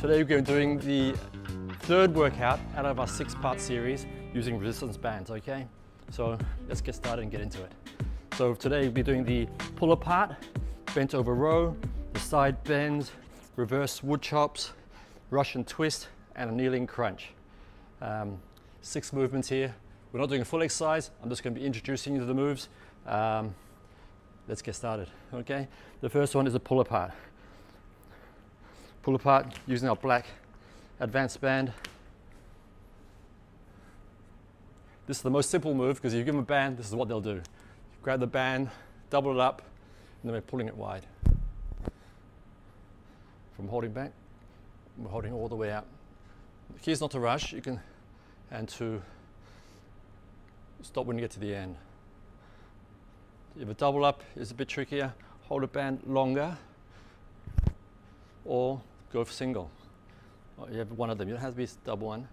Today we're going to be doing the third workout out of our 6-part series using resistance bands, okay? So let's get started and get into it. So today we'll be doing the pull apart, bent over row, the side bends, reverse wood chops, Russian twist, and a kneeling crunch. 6 movements here. We're not doing a full exercise. I'm just going to be introducing you to the moves. Let's get started, okay? The first one is a pull apart. Pull apart using our black advanced band. This is the most simple move because if you give them a band, this is what they'll do. Grab the band, double it up, and then we're pulling it wide. From holding back, we're holding all the way out. The key is not to rush, and to stop when you get to the end. If a double up is a bit trickier, hold a band longer, or go for single. You have one of them, it has to be double one.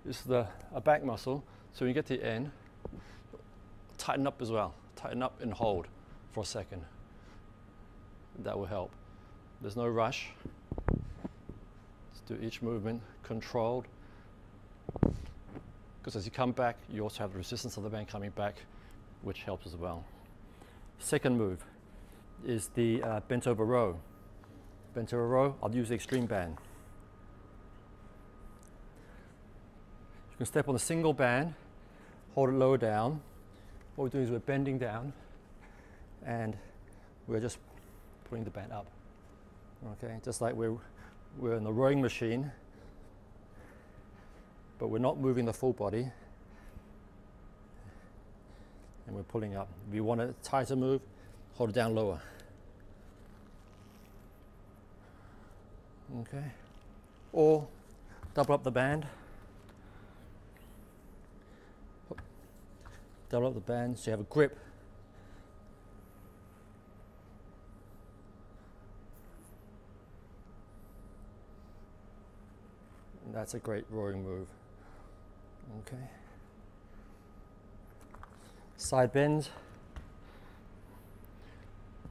This is a back muscle, so when you get to the end, tighten up as well. Tighten up and hold for a second. That will help. There's no rush. Let's do each movement controlled. Because as you come back, you also have the resistance of the band coming back, which helps as well. Second move is the bent over row. Bent over row, I'll use the extreme band. You can step on a single band, hold it lower down. What we're doing is we're bending down and we're just putting the band up. Okay, just like we're in the rowing machine, but we're not moving the full body, and we're pulling up. If you want a tighter move, hold it down lower. Okay, or double up the band. Double up the band so you have a grip. And that's a great rowing move. Okay. Side bends.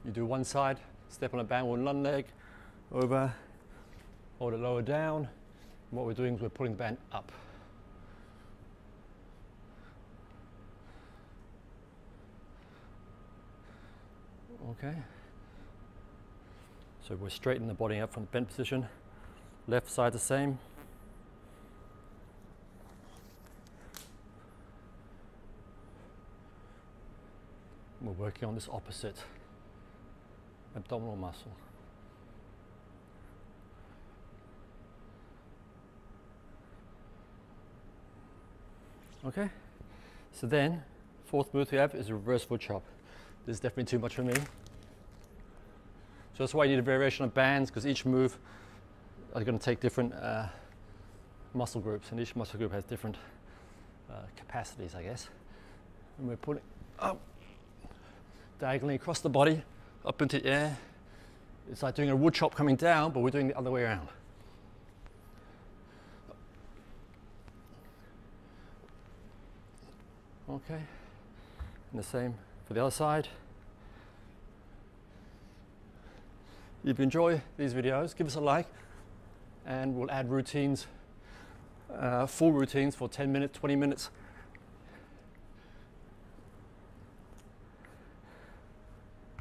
You do one side, step on a band with one leg, over, hold it lower down. And what we're doing is we're pulling the band up. Okay. So we're straightening the body up from the bent position. Left side the same. We're working on this opposite abdominal muscle. Okay, so then fourth move we have is a reverse foot chop. This is definitely too much for me. So that's why you need a variation of bands, because each move are going to take different muscle groups, and each muscle group has different capacities, I guess. And we're pulling up diagonally across the body, up into the air. It's like doing a wood chop coming down, but we're doing the other way around. Okay, and the same for the other side. If you enjoy these videos, give us a like, and we'll add routines, full routines for 10 minutes, 20 minutes.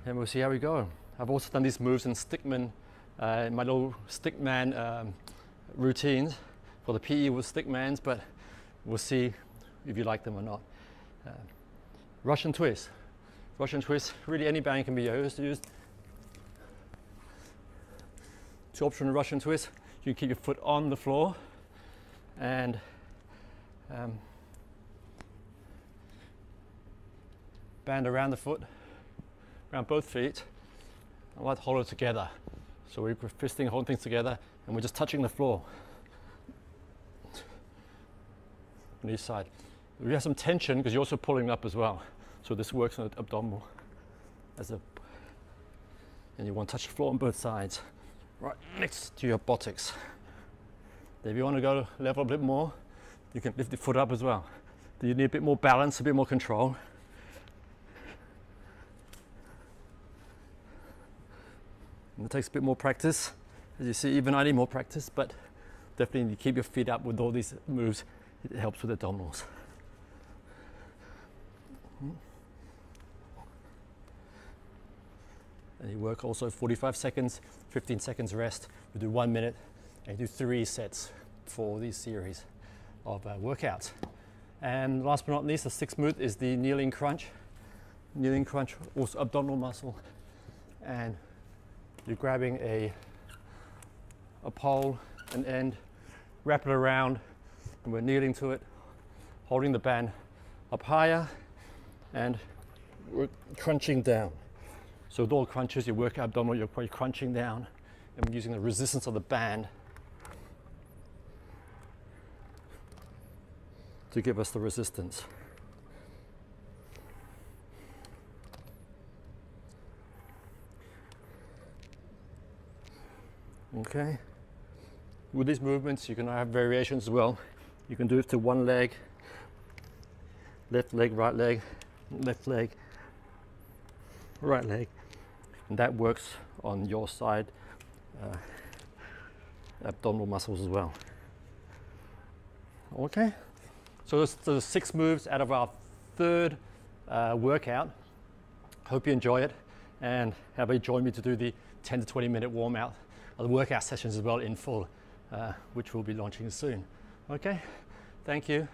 And we'll see how we go. I've also done these moves in Stickman, my little Stickman routines for the PE with Stickmans, but we'll see if you like them or not. Russian twist. Russian twist, really any band can be used. 2 options in Russian twist. You can keep your foot on the floor and band around the foot, around both feet. I like to hold it together. So we're fisting, holding things together, and we're just touching the floor on each side. We have some tension because you're also pulling up as well. So this works on the abdominal and you want to touch the floor on both sides, right next to your buttocks. If you want to go level a bit more, you can lift the foot up as well. You need a bit more balance, a bit more control. And it takes a bit more practice. As you see, even I need more practice, but definitely need to keep your feet up with all these moves. It helps with abdominals. And you work also 45 seconds, 15 seconds rest. You do 1 minute, and you do 3 sets for these series of workouts. And last but not least, the 6th move is the kneeling crunch. Kneeling crunch, also abdominal muscle. And you're grabbing a pole, an end, wrap it around, and we're kneeling to it, holding the band up higher, and we're crunching down. So with all crunches, you work abdominal, you're quite crunching down, and we're using the resistance of the band to give us the resistance. Okay. With these movements, you can have variations as well. You can do it to one leg, left leg, right leg, left leg, right leg. And that works on your side abdominal muscles as well. Okay, so this are 6 moves out of our 3rd workout. Hope you enjoy it, and how about you join me to do the 10 to 20 minute warm out of the workout sessions as well in full, which we'll be launching soon. Okay, thank you.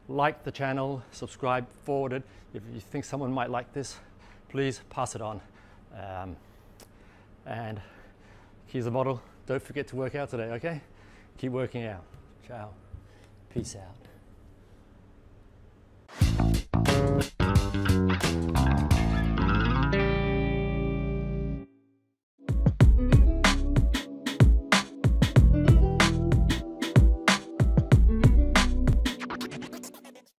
Like the channel, subscribe, forward it. If you think someone might like this, please pass it on. And here's the model. Don't forget to work out today, okay? Keep working out. Ciao. Peace out.